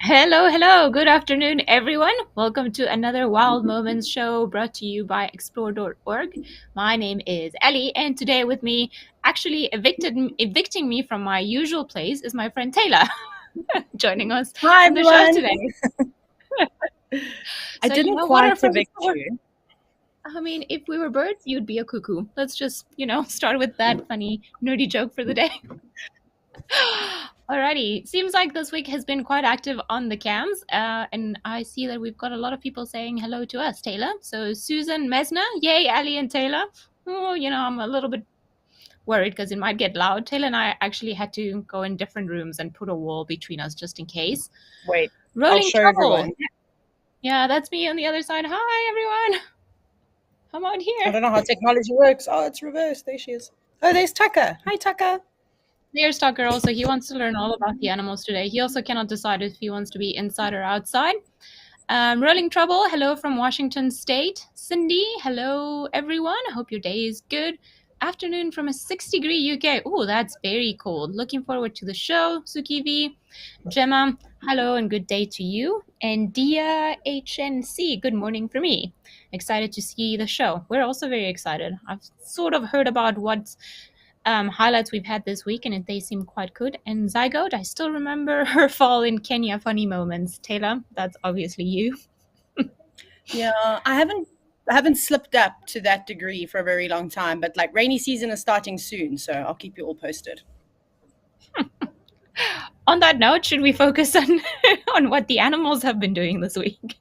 Hello, hello. Good afternoon, everyone. Welcome to another Wild Moments show brought to you by explore.org. My name is Ellie, and today with me, actually evicting me from my usual place, is my friend Taylor, joining us Hi, on the show everyone. today. I So, didn't what are quite some evict stories? you. I mean, if we were birds, you'd be a cuckoo. Let's just, start with that funny, nerdy joke for the day. Alrighty. Seems like this week has been quite active on the cams, and I see that we've got a lot of people saying hello to us, Taylor. So Susan Mesner, yay, Ali and Taylor. Oh, I'm a little bit worried because it might get loud. Taylor and I actually had to go in different rooms and put a wall between us just in case. Wait, I'll Rolling show Trouble. everyone. Yeah, that's me on the other side. Hi, everyone. Come on I here. don't know how technology works. Oh, it's reversed. There she is. Oh, there's Tucker. Hi, Tucker. There's Tucker also. He wants to learn all about the animals today. He also cannot decide if he wants to be inside or outside. Rolling Trouble, hello from Washington State. Cindy, hello everyone. I hope your day is good. Afternoon from a 6-degree UK. Oh, that's very cold. Looking forward to the show. Suki V, Gemma, hello and good day to you. And Dia HNC, good morning for me. Excited to see the show. We're also very excited. I've sort of heard about what highlights we've had this week, and they seem quite good. And Zygote, I still remember her fall in Kenya funny moments. Taylor, that's obviously you. Yeah, I haven't slipped up to that degree for a very long time, but like rainy season is starting soon, so I'll keep you all posted. On that note, should we focus on on what the animals have been doing this week,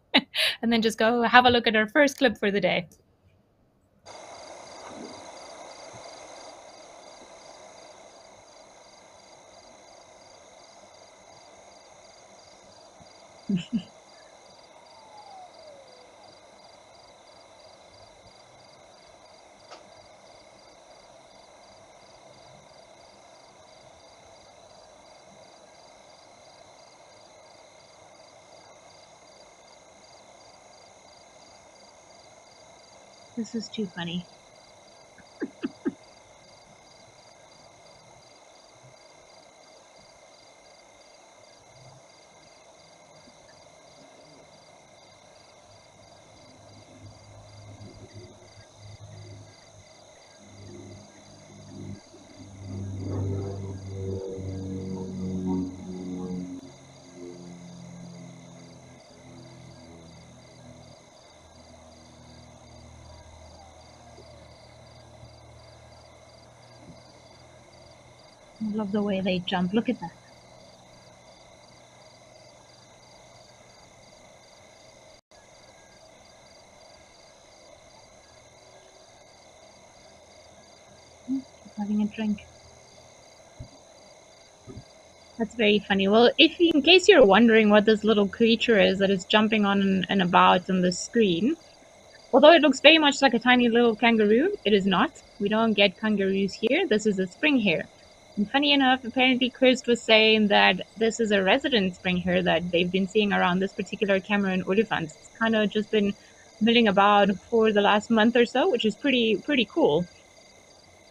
and then just go have a look at our first clip for the day? This is too funny. I love the way they jump. Look at that. Having a drink. That's very funny. Well, if in case you're wondering what this little creature is that is jumping on and about on the screen, although it looks very much like a tiny little kangaroo, it is not. We don't get kangaroos here. This is a spring hare. And funny enough, apparently Kirst was saying that this is a resident spring hare that they've been seeing around this particular Cameron Oliphant. It's kind of just been milling about for the last month or so, which is pretty cool.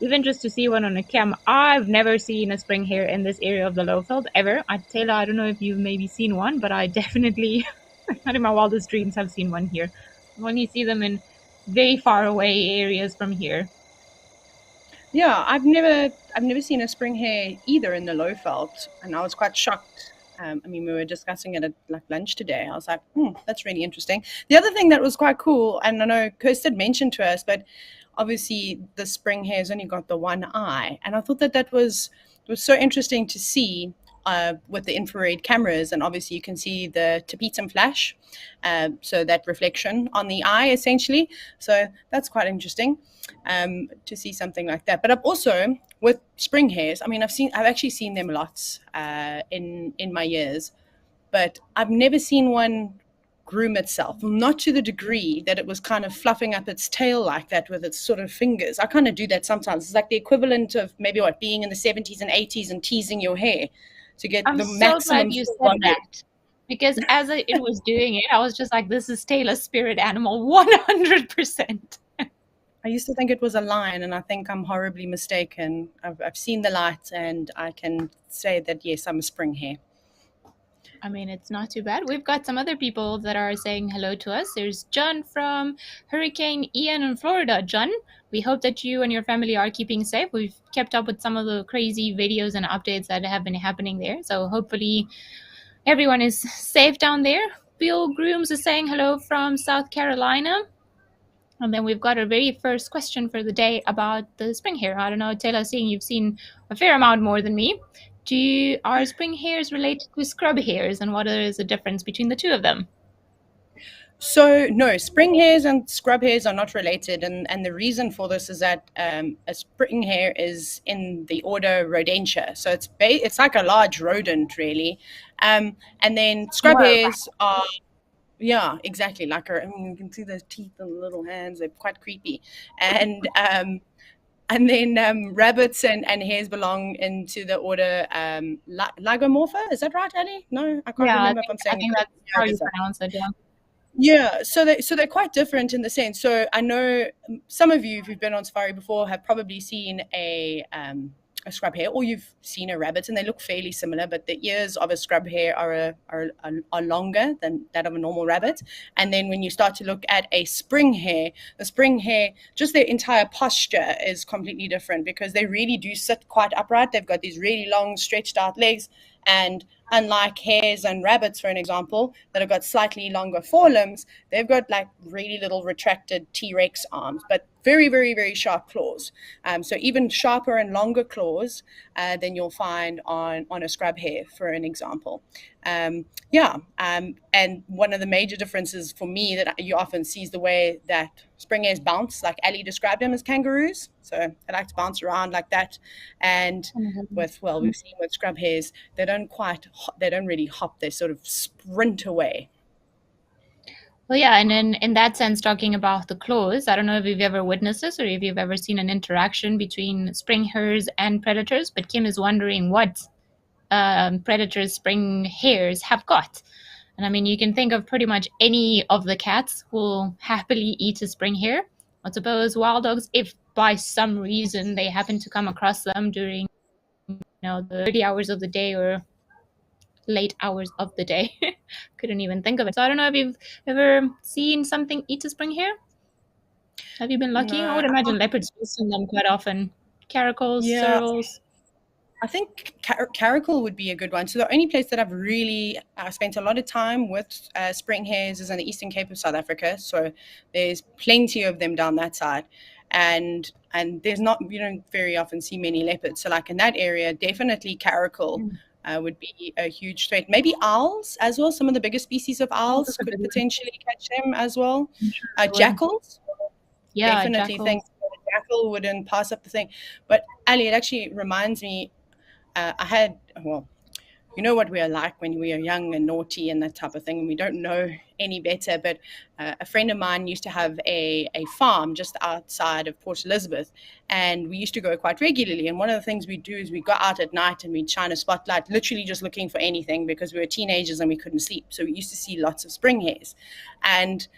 Even just to see one on a cam, I've never seen a spring hare in this area of the Lowveld ever. Taylor, I don't know if you've maybe seen one, but I definitely, not in my wildest dreams, have seen one here. When you see them in very far away areas from here. Yeah, I've never seen a spring hare either in the Lowveld, and I was quite shocked. I mean, we were discussing it at like lunch today. I was like, that's really interesting. The other thing that was quite cool, and I know Kirsten mentioned to us, but obviously the spring hare's only got the one eye, and I thought that was so interesting to see with the infrared cameras, and obviously you can see the tapetum flash, so that reflection on the eye essentially. So that's quite interesting to see something like that. But I've also with spring hares. I mean, I've actually seen them lots in my years, but I've never seen one groom itself, not to the degree that it was kind of fluffing up its tail like that with its sort of fingers. I kind of do that sometimes. It's like the equivalent of maybe being in the 70s and 80s and teasing your hair to get I'm the so glad maximum you said volume. that. Because as it was doing it, I was just like, this is Taylor's spirit animal, 100%. I used to think it was a lion, and I think I'm horribly mistaken. I've seen the light, and I can say that, yes, I'm a spring hare. I mean, it's not too bad. We've got some other people that are saying hello to us. There's John from Hurricane Ian in Florida. John, we hope that you and your family are keeping safe. We've kept up with some of the crazy videos and updates that have been happening there. So hopefully everyone is safe down there. Bill Grooms is saying hello from South Carolina. And then we've got our very first question for the day about the spring hare. I don't know, Taylor, seeing you've seen a fair amount more than me. Are spring hares related to scrub hares, and what is the difference between the two of them? So no, spring hares and scrub hares are not related, and the reason for this is that a spring hare is in the order Rodentia, so it's like a large rodent really, and then scrub More. hares are, yeah, exactly, like I mean, you can see those teeth and the little hands; they're quite creepy, and then rabbits and hares belong into the order Lagomorpha. Is that right, Ali? No, I can't Yeah, remember if I'm I saying it think that's correctly. how It you is. pronounce it. Yeah. Yeah, so they're quite different in the sense. So I know some of you who've been on safari before have probably seen a scrub hare, or you've seen a rabbit, and they look fairly similar. But the ears of a scrub hare are longer than that of a normal rabbit. And then when you start to look at a spring hare, the spring hare, just their entire posture is completely different because they really do sit quite upright. They've got these really long, stretched out legs, and unlike hares and rabbits, for an example, that have got slightly longer forelimbs, they've got like really little retracted T-Rex arms, but very, very, very sharp claws. So even sharper and longer claws than you'll find on a scrub hare, for an example. And one of the major differences for me that you often see is the way that spring hares bounce, like Ali described them as kangaroos. So they like to bounce around like that. And we've seen with scrub hares, they don't really hop, they sort of sprint away. Well, yeah, and in that sense, talking about the claws, I don't know if you've ever witnessed this or if you've ever seen an interaction between spring hares and predators, but Kim is wondering what predators spring hares have got. And I mean, you can think of pretty much any of the cats will happily eat a spring hare. I suppose wild dogs, if by some reason they happen to come across them during, the early hours of the day or late hours of the day. Couldn't even think of it. So I don't know if you've ever seen something eat a spring hare. Have you been lucky? I No, would imagine leopards feast on them quite often. Caracals, yeah, searles. I think Caracal would be a good one. So the only place that I've really spent a lot of time with spring hares is in the Eastern Cape of South Africa. So there's plenty of them down that side, and there's not, you don't very often see many leopards. So like in that area, definitely Caracal would be a huge threat. Maybe owls as well. Some of the bigger species of Oh, owls that's a could good one. potentially catch them as well. I'm sure they would. Jackals, Yeah, definitely think jackals. that a jackal wouldn't pass up the thing. But Ali, it actually reminds me, I had, well, you know what we are like when we are young and naughty and that type of thing, and we don't know any better. But a friend of mine used to have a farm just outside of Port Elizabeth, and we used to go quite regularly. And one of the things we do is we go out at night and we'd shine a spotlight, literally just looking for anything because we were teenagers and we couldn't sleep. So we used to see lots of spring hares. And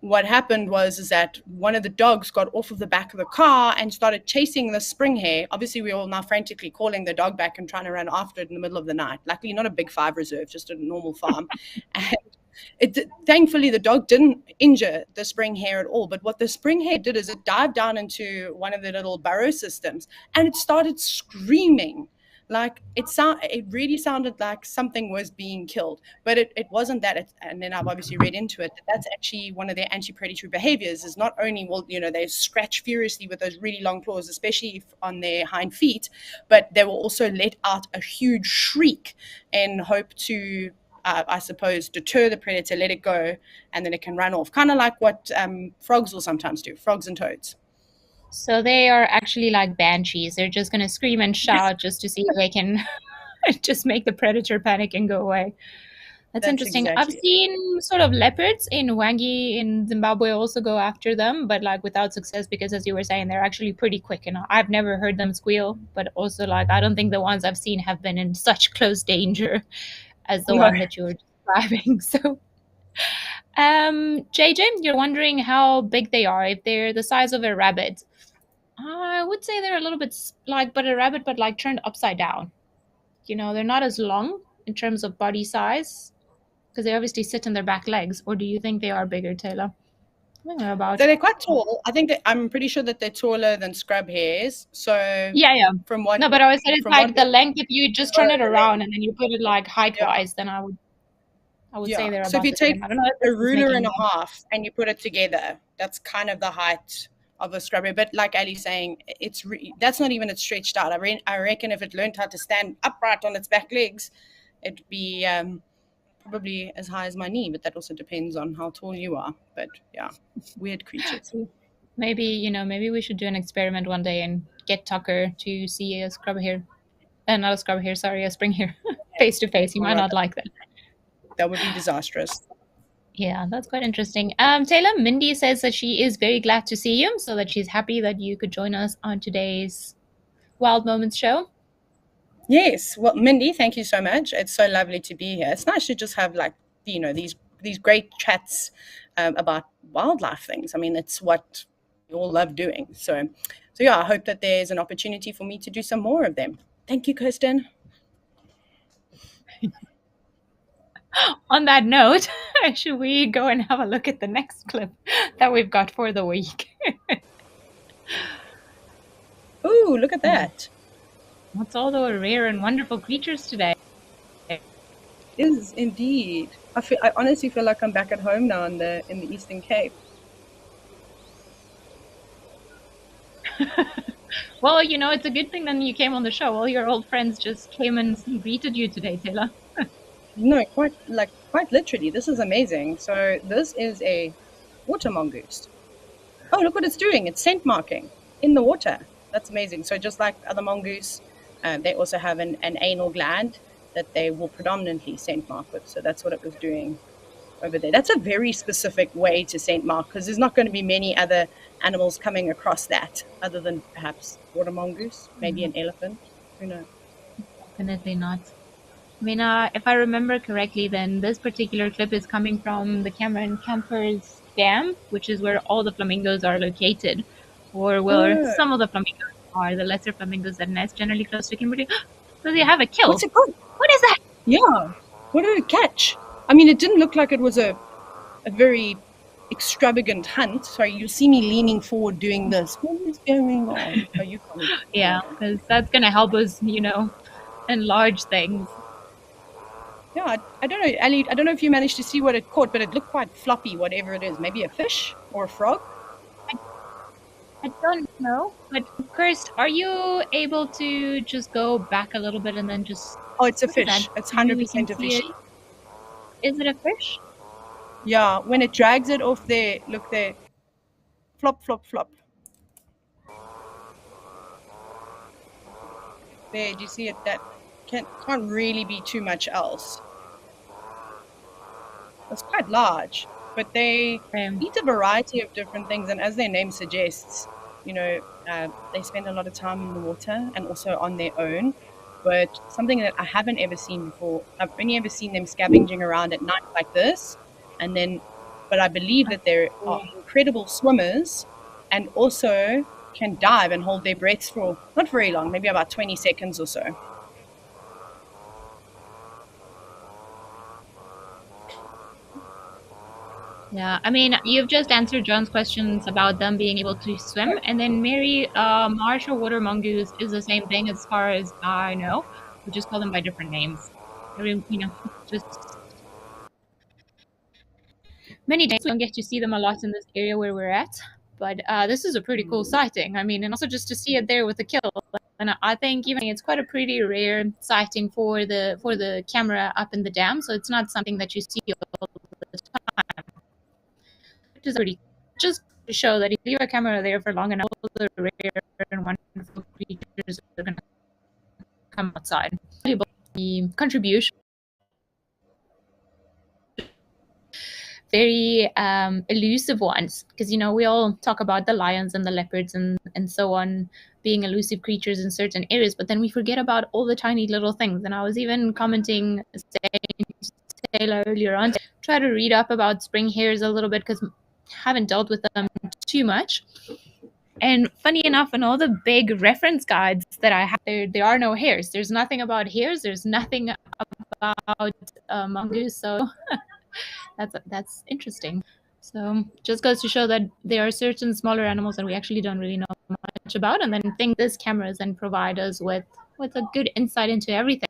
what happened was is that one of the dogs got off of the back of the car and started chasing the spring hare. Obviously, we were all now frantically calling the dog back and trying to run after it in the middle of the night. Luckily, not a big 5 reserve, just a normal farm. And thankfully, the dog didn't injure the spring hare at all. But what the spring hare did is it dived down into one of the little burrow systems and it started screaming. Like it really sounded like something was being killed, but it wasn't that. And then I've obviously read into it that that's actually one of their anti-predatory behaviors. Is not only will they scratch furiously with those really long claws, especially on their hind feet, but they will also let out a huge shriek in hope to, I suppose, deter the predator, let it go, and then it can run off. Kind of like what frogs will sometimes do, frogs and toads. So they are actually like banshees. They're just going to scream and Yes, shout just to see if they can just make the predator panic and go away. That's that's interesting. I've exactly it. seen sort of leopards in Wangi in Zimbabwe also go after them, but like without success because, as you were saying, they're actually pretty quick. And I've never heard them squeal, but also like I don't think the ones I've seen have been in such close danger as the No. one that you were describing. So, JJ, you're wondering how big they are, if they're the size of a rabbit. I would say they're a little bit like, but a rabbit, but like turned upside down. They're not as long. in terms of body size? Because they obviously sit on their back legs. Or do you think they are bigger, Taylor? I think they're about. They're quite tall. I think that I'm pretty sure that they're taller than scrub hares. So Yeah. from what No, but I was saying it's from what like the length. If you just turn it the around and then you put it like height yeah. wise, then I would say Yeah. they're So if about you the take same. I don't know if a this is ruler making and a sense. half and you put it together, that's kind of the height of a scrub hare. But like Ali's saying, that's not even it stretched out. I reckon if it learned how to stand upright on its back legs, it'd be probably as high as my knee. But that also depends on how tall you are. But yeah, weird creatures. Maybe we should do an experiment one day and get Tucker to see a scrub hair. Not a scrub hair, sorry, a spring hair face to face. He Oh, might well, not like that. that would be disastrous. Yeah, that's quite interesting. Taylor, Mindy says that she is very glad to see you, so that she's happy that you could join us on today's Wild Moments show. Yes. Well, Mindy, thank you so much. It's so lovely to be here. It's nice to just have these great chats about wildlife things. I mean, it's what we all love doing. So yeah, I hope that there's an opportunity for me to do some more of them. Thank you, Kirsten. On that note, should we go and have a look at the next clip that we've got for the week? Ooh, look at that. What's all the rare and wonderful creatures today? Is indeed. I honestly feel like I'm back at home now in the Eastern Cape. Well, it's a good thing then you came on the show. All your old friends just came and greeted you today, Taylor. No, quite literally. This is amazing. So this is a water mongoose. Oh, look what it's doing. It's scent marking in the water. That's amazing. So just like other mongoose, they also have an anal gland that they will predominantly scent mark with. So that's what it was doing over there. That's a very specific way to scent mark because there's not going to be many other animals coming across that other than perhaps water mongoose, maybe an elephant. Who knows? Definitely not. I mean, if I remember correctly, then this particular clip is coming from the Cameron Campers Dam, which is where all the flamingos are located, or where Oh, some of the flamingos are, the lesser flamingos that nest generally close to Kimberley. So they have a kill. what's it called? What is that? Yeah. What did it catch? I mean, it didn't look like it was a very extravagant hunt. Sorry, you see me leaning forward doing this. What is going on? Oh, you can't. Yeah, because that's going to help us, enlarge things. Yeah, I don't know, Ali. I don't know if you managed to see what it caught, but it looked quite floppy, whatever it is. Maybe a fish or a frog? I don't know, but first, are you able to just go back a little bit and then just... Oh, it's a What is that? fish. It's Maybe we can 100% a see it. fishy. Is it a fish? Yeah, when it drags it off there, look there. Flop, flop, flop. There, do you see it? That can't really be too much else. It's quite large, but they eat a variety of different things, and as their name suggests, they spend a lot of time in the water and also on their own. But something that I haven't ever seen before, I've only ever seen them scavenging around at night like this, but I believe that they are incredible swimmers and also can dive and hold their breaths for not very long, maybe about 20 seconds or so. Yeah, I mean, you've just answered John's questions about them being able to swim, and then Mary, marsh or water mongoose is the same thing as far as I know. We just call them by different names. I mean, just many days we don't get to see them a lot in this area where we're at, but this is a pretty cool sighting. I mean, and also just to see it there with the kill, and I think even it's quite a pretty rare sighting for the camera up in the dam. So it's not something that you see all the time. Which is pretty, just to show that if you leave a camera there for long enough, all the rare and wonderful creatures are going to come outside. The contribution, very elusive ones, because we all talk about the lions and the leopards and so on being elusive creatures in certain areas, but then we forget about all the tiny little things. And I was even commenting, saying Taylor earlier on, try to read up about spring hares a little bit because haven't dealt with them too much. And funny enough, in all the big reference guides that I have, there are no hares. There's nothing about hares. There's nothing about mongoose. So that's interesting. So just goes to show that there are certain smaller animals that we actually don't really know much about, and then think this cameras then provide us with a good insight into everything.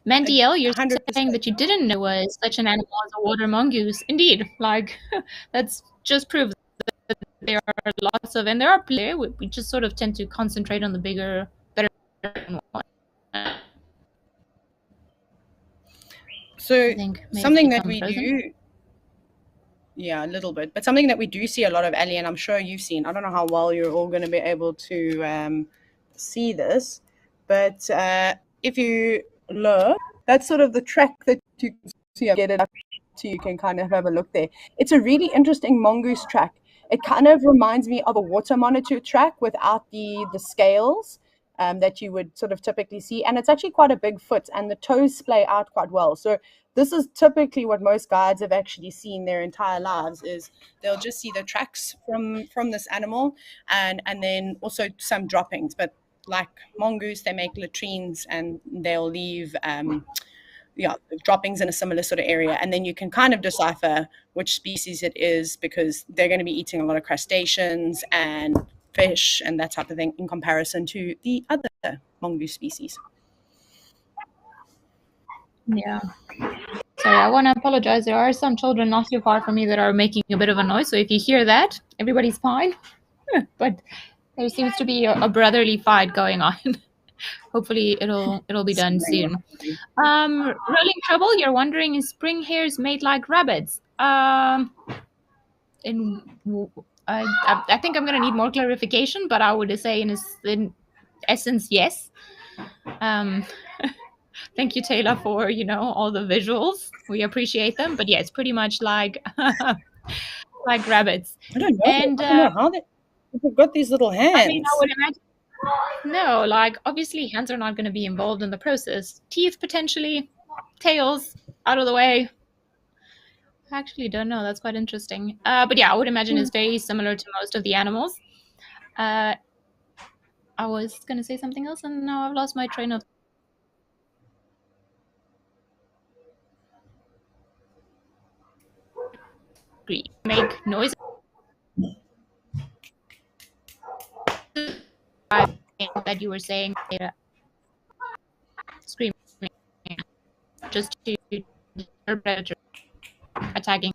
Mandiel, you're 100%. saying that you didn't know was such an animal as a water mongoose. Indeed, like that's just proves that there are lots of, and there are plenty. We just sort of tend to concentrate on the bigger, better one. So I think may have something that become we frozen. do, yeah, a little bit, but something that we do see a lot of, Ali, and I'm sure you've seen. I don't know how well you're all going to be able to see this, but if you look, that's sort of the track that you can see. I'll get it up to you can kind of have a look there. It's a really interesting mongoose track. It kind of reminds me of a water monitor track without the scales that you would sort of typically see, and it's actually quite a big foot, and the toes splay out quite well. So this is typically what most guides have actually seen their entire lives, is they'll just see the tracks from this animal, and then also some droppings. But like mongoose, they make latrines and they'll leave droppings in a similar sort of area, and then you can kind of decipher which species it is, because they're going to be eating a lot of crustaceans and fish and that type of thing in comparison to the other mongoose species. Yeah. Sorry, I want to apologize. There are some children not too far from me that are making a bit of a noise. So if you hear that, everybody's fine. But there seems to be a brotherly fight going on. Hopefully, it'll be done soon. Rolling Trouble, you're wondering, is spring hares made like rabbits? In I think I'm gonna need more clarification, but I would say in essence, yes. Thank you, Taylor, for all the visuals. We appreciate them. But yeah, it's pretty much like like rabbits. I don't know. And I don't know how they've got these little I mean, I hands. would imagine no, like obviously hands are not going to be involved in the process. Teeth potentially, tails out of the way. I actually don't know. That's quite interesting. But yeah, I would imagine it's very similar to most of the animals. I was going to say something else, and now I've lost my train of make noise that you were saying, screaming, just to disturb predator attacking.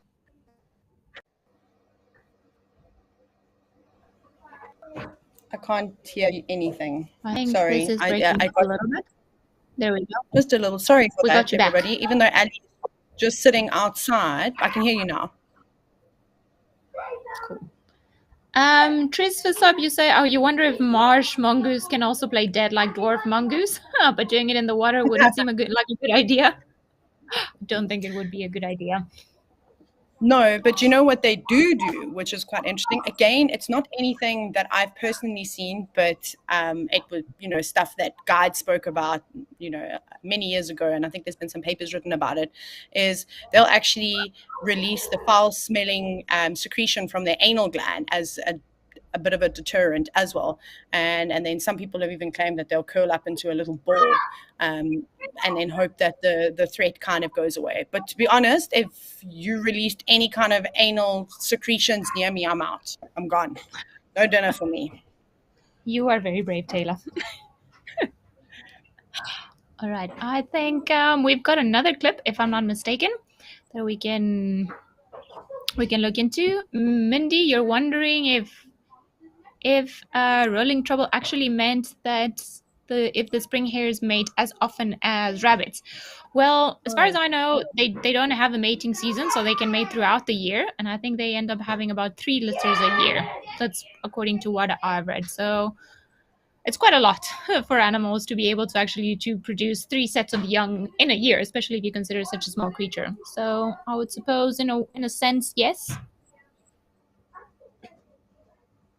I can't hear anything. I think Sorry. this is I breaking up a got little bit. There we go. just a little. Sorry for We that, got you back. everybody. Even though Ali's just sitting outside, I can hear you now. Cool. Tris for sub, you say, oh, you wonder if marsh mongoose can also play dead like dwarf mongoose, but doing it in the water wouldn't seem like a good idea. Don't think it would be a good idea. No, but you know what they do, which is quite interesting. Again, it's not anything that I've personally seen, but it was, stuff that guides spoke about, many years ago, and I think there's been some papers written about it, is they'll actually release the foul-smelling secretion from their anal gland as a bit of a deterrent as well. And then some people have even claimed that they'll curl up into a little ball and then hope that the threat kind of goes away. But to be honest, if you released any kind of anal secretions near me, I'm out. I'm gone. No dinner for me. You are very brave, Taylor. All right. I think we've got another clip, if I'm not mistaken, that we can look into. Mindy, you're wondering if rolling trouble actually meant that if the spring hares mate as often as rabbits. Well, as far as I know, they don't have a mating season, so they can mate throughout the year, and I think they end up having about 3 litters a year. That's according to what I've read. So it's quite a lot for animals to be able to actually to produce 3 sets of young in a year, especially if you consider such a small creature. So I would suppose, in a sense, yes.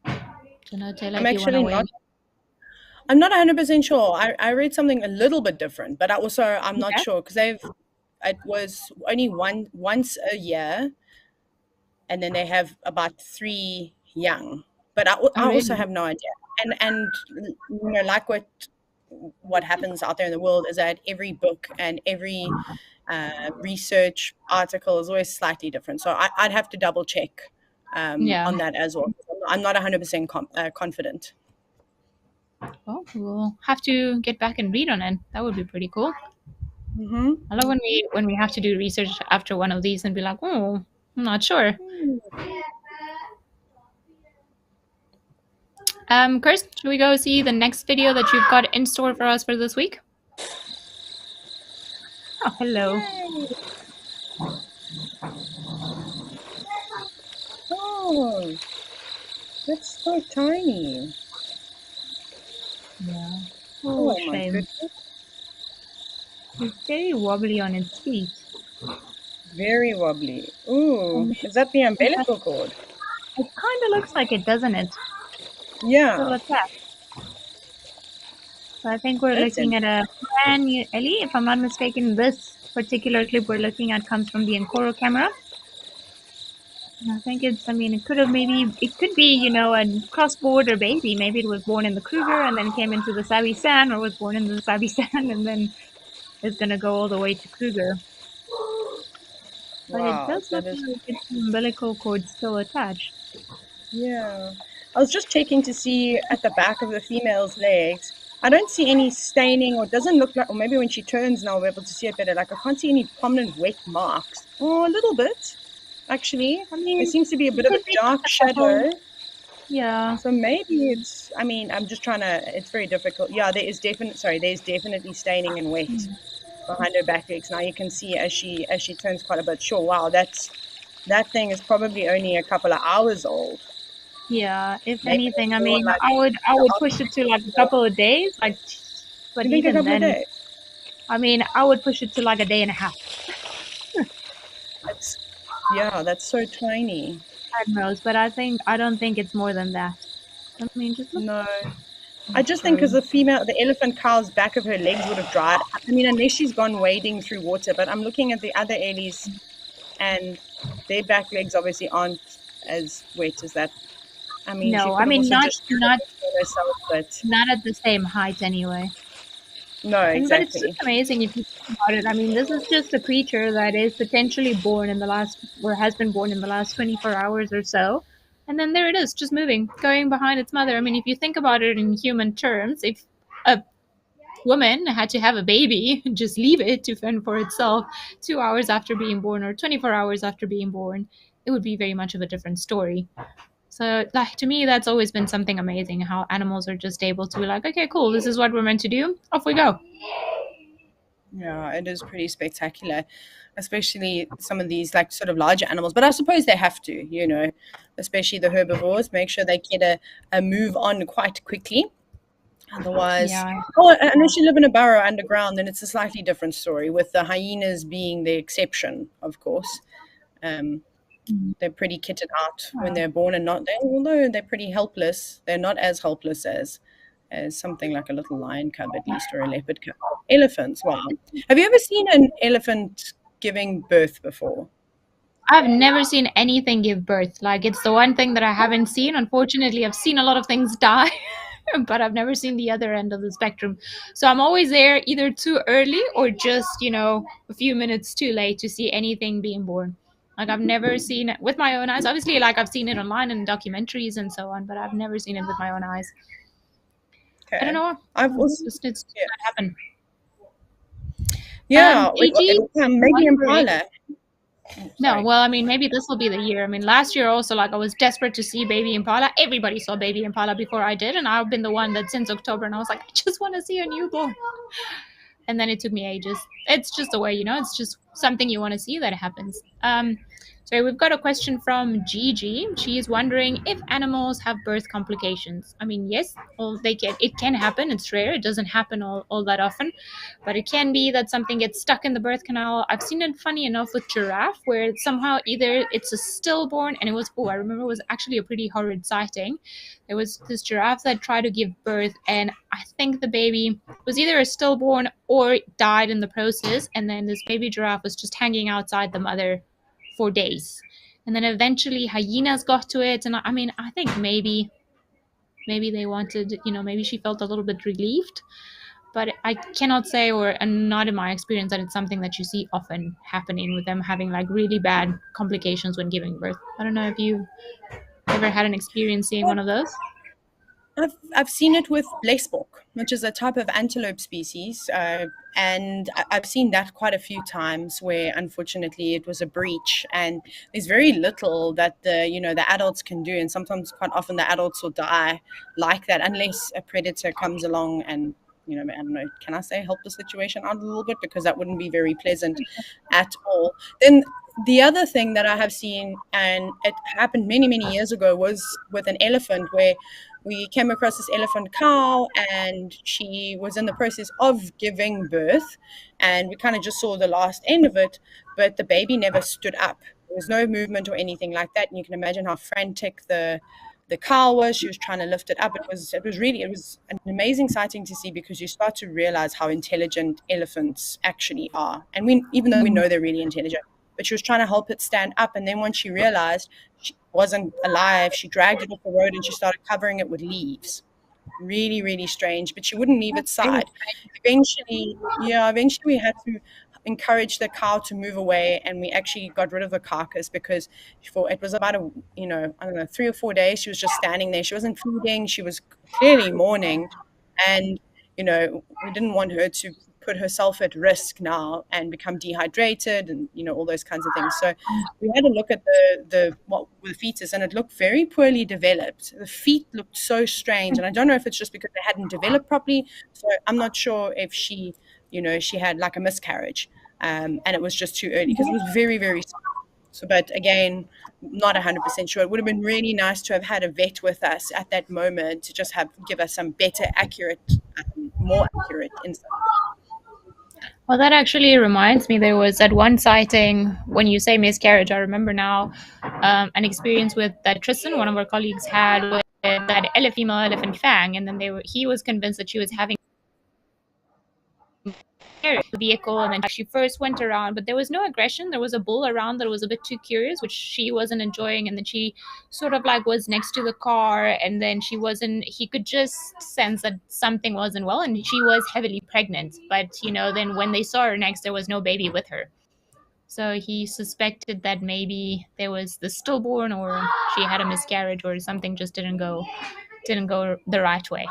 Don't know, Taylor, I'm if you want to actually weigh not. in. I'm not 100% sure. I read something a little bit different, but I'm not Okay. sure, because it was only once a year, and then they have about 3 young. but I Oh, also really? have no idea. And like what happens out there in the world is that every book and every research article is always slightly different. So I'd have to double check Yeah. on that as well. I'm not 100% confident. Well, we'll have to get back and read on it. That would be pretty cool. Mm-hmm. I love when we have to do research after one of these and be like, oh, I'm not sure. Chris, should we go see the next video that you've got in store for us for this week? Oh, hello. Yay! Oh, that's so tiny. Yeah. Oh, Oh my shame. goodness. It's very wobbly on its feet. Very wobbly. Ooh, And is that the it umbilical cord? kind of looks like it, doesn't it? Still Yeah, attached. So I think we're that's looking in. at a brand new Ellie. If I'm not mistaken, this particular clip we're looking at comes from the Encoro camera. And I think it could have it could be, a cross-border baby. Maybe it was born in the Kruger and then came into the Sabi San, or was born in the Sabi San and then is going to go all the way to Kruger. But it Wow, does that look is. like its umbilical cord still attached. Yeah. I was just checking to see at the back of the female's legs. I don't see any staining, or it doesn't look like, or maybe when she turns now, we'll be able to see it better. Like, I can't see any prominent wet marks. Oh, a little bit, actually. I There mean, seems to be a it bit of a could be just dark a couple. shadow. Yeah. So maybe it's, I mean, I'm just trying to, it's very difficult. Yeah, there's definitely staining and wet behind her back legs. Now you can see as she turns quite a bit. Sure, wow, that thing is probably only a couple of hours old. Yeah, if Maybe anything, I more mean, like I would push it to like a couple of days, but you think a even couple of then, days? I mean, I would push it to like a day and a half That's that's so tiny. at most. But I don't think it's more than that. I mean, just look. No. I I'll just show think because you. the elephant cow's back of her legs would have dried. I mean, unless she's gone wading through water. But I'm looking at the other ellies, and their back legs obviously aren't as wet as that. I mean, she No, I could have mean also not just not herself, but not at the same height anyway. no, But it's just exactly. amazing if you think about it. I mean, this is just a creature that is potentially born in the last, or has been born in the last 24 hours or so. And then there it is, just moving, going behind its mother. I mean, if you think about it in human terms, if a woman had to have a baby, just leave it to fend for itself 2 hours after being born or 24 hours after being born, it would be very much of a different story. So, like, to me, that's always been something amazing how animals are just able to be like, okay, cool, this is what we're meant to do, off we go. Yeah, it is pretty spectacular, especially some of these like sort of larger animals. But I suppose they have to, especially the herbivores, make sure they get a move on quite quickly. Otherwise, Yeah. oh, unless you live in a burrow underground, then it's a slightly different story, with the hyenas being the exception, of course. Um, they're pretty kitted out when they're born, and although they're pretty helpless, they're not as helpless as something like a little lion cub, at least, or a leopard cub. Elephants, wow. Have you ever seen an elephant giving birth before? I've never seen anything give birth. Like, it's the one thing that I haven't seen. Unfortunately, I've seen a lot of things die, but I've never seen the other end of the spectrum. So I'm always there either too early or just, a few minutes too late to see anything being born. Like, I've never seen it with my own eyes. Obviously, like, I've seen it online in documentaries and so on, but I've never seen it with my own eyes. I don't Okay. know. I've also, It's yeah. not happen. Yeah, AG, maybe wondering. Impala. No, Sorry. well, I mean, maybe this will be the year. I mean, last year also, like, I was desperate to see Baby Impala. Everybody saw Baby Impala before I did, and I've been the one that since October, and I was like, I just want to see a newborn. And then it took me ages. It's just the way, it's just something you want to see that happens. So we've got a question from Gigi. She is wondering if animals have birth complications. I mean, yes, they can. It can happen. It's rare. It doesn't happen all that often, but it can be that something gets stuck in the birth canal. I've seen it, funny enough, with giraffe, where somehow either it's a stillborn, and it was, I remember it was actually a pretty horrid sighting. There was this giraffe that tried to give birth, and I think the baby was either a stillborn or died in the process, and then this baby giraffe was just hanging outside the mother for days. And then eventually hyenas got to it, and I mean, I think maybe Maybe they wanted, maybe she felt a little bit relieved. But I cannot say, or and not in my experience, that it's something that you see often happening with them having like really bad complications when giving birth. I don't know if you ever had an experience seeing one of those. I've seen it with blesbok, which is a type of antelope species, and I've seen that quite a few times where unfortunately it was a breach, and there's very little that the adults can do, and sometimes quite often the adults will die like that unless a predator comes along and I don't know, can I say help the situation out a little bit, because that wouldn't be very pleasant at all. Then the other thing that I have seen, and it happened many, many years ago, was with an elephant where we came across this elephant cow and she was in the process of giving birth, and we kind of just saw the last end of it, but the baby never stood up. There was no movement or anything like that, and you can imagine how frantic the cow was. She was trying to lift it up. It was an amazing sighting to see, because you start to realize how intelligent elephants actually are, and we, even though we know they're really intelligent, but she was trying to help it stand up, and then once she realized she wasn't alive, she dragged it off the road and she started covering it with leaves. Really, really strange, but she wouldn't leave its That's really side. Eventually, yeah, eventually we had to encourage the cow to move away, and we actually got rid of the carcass, because for it was about I don't know, 3 or 4 days she was just standing there. She wasn't feeding, she was clearly mourning, and we didn't want her to put herself at risk now and become dehydrated and all those kinds of things. So we had a look at the fetus, and it looked very poorly developed. The feet looked so strange, and I don't know if it's just because they hadn't developed properly. So I'm not sure if she had like a miscarriage, and it was just too early, because it was very, very small. So, but again, not 100% sure. It would have been really nice to have had a vet with us at that moment to just give us some better, accurate, more accurate insight. Well, that actually reminds me, there was at one sighting, when you say miscarriage, I remember now, an experience with that Tristan, one of our colleagues, had with that female elephant Fang, and then he was convinced that she was having the vehicle, and then she first went around, but there was no aggression. There was a bull around that was a bit too curious, which she wasn't enjoying, and then she sort of like was next to the car, and then he could just sense that something wasn't well, and she was heavily pregnant, but then when they saw her next, there was no baby with her. So he suspected that maybe there was the stillborn, or she had a miscarriage, or something just didn't go the right way.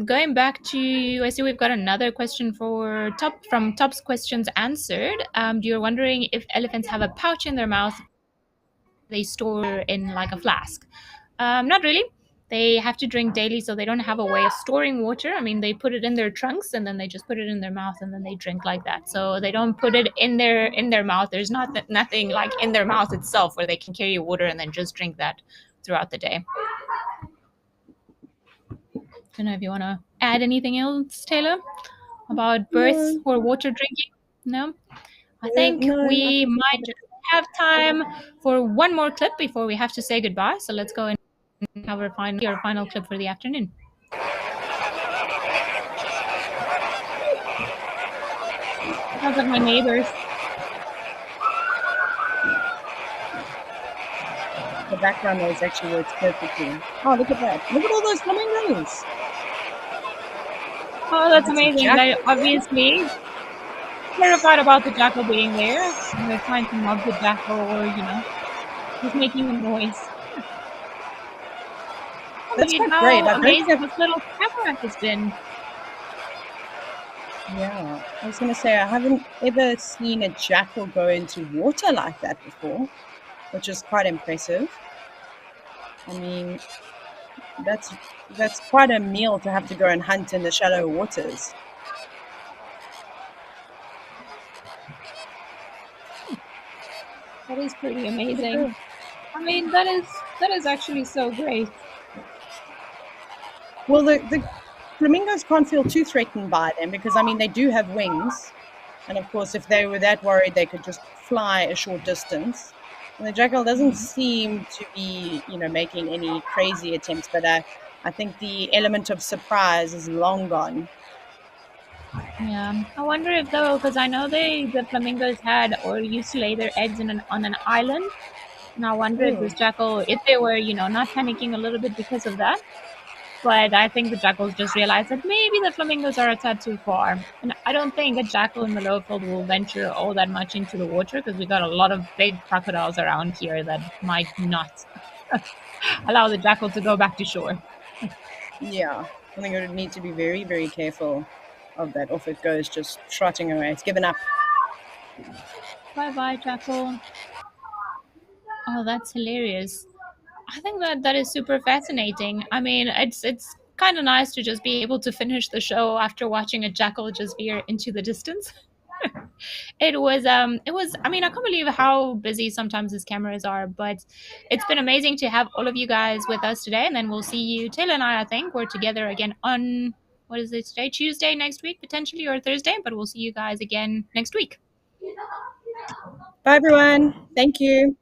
Going back to, I see we've got another question from Top's questions answered. You're wondering if elephants have a pouch in their mouth they store in like a flask. Not really. They have to drink daily, so they don't have a way of storing water. I mean, they put it in their trunks, and then they just put it in their mouth, and then they drink like that. So they don't put it in their mouth. There's nothing like in their mouth itself where they can carry water and then just drink that throughout the day. Don't know if you want to add anything else, Taylor, about birth No, or water drinking. No, I think no, I we think we might covered just have time for one more clip before we have to say goodbye. So let's go and have your final clip for the afternoon. Sounds like my neighbors. the background noise actually works perfectly. Oh, look at that! Look at all those flamingos. Oh, Like that's it's a amazing. They jackal. obviously terrified about the jackal being there. And they're trying to mob the jackal, or just making a noise. I That's believe quite great. how I don't think amazing I've this little camera has been. Yeah, I was going to say I haven't ever seen a jackal go into water like that before, which is quite impressive. I mean, that's quite a meal to have to go and hunt in the shallow waters. That is pretty Look at amazing. this. I mean, that is actually so great. Well, the flamingos can't feel too threatened by them, because I mean they do have wings, and of course if they were that worried they could just fly a short distance. And the jackal doesn't seem to be making any crazy attempts, but I think the element of surprise is long gone. Yeah, I wonder if though, because I know the flamingos had or used to lay their eggs on an island. And I wonder if Ooh. this jackal, if they were, not panicking a little bit because of that. But I think the jackals just realized that maybe the flamingos are a tad too far. And I don't think a jackal in the low field will venture all that much into the water because we got a lot of big crocodiles around here that might not allow the jackal to go back to shore. Yeah. I think it would need to be very, very careful of that. Off it goes, just trotting away. It's given up. Bye bye, jackal. Oh, that's hilarious. I think that is super fascinating. I mean, it's kind of nice to just be able to finish the show after watching a jackal just veer into the distance. It was I mean, I can't believe how busy sometimes these cameras are, but it's been amazing to have all of you guys with us today, and then we'll see you, Taylor and I think we're together again on, what is it today, Tuesday next week potentially, or Thursday, but we'll see you guys again next week. Bye, everyone. Thank you.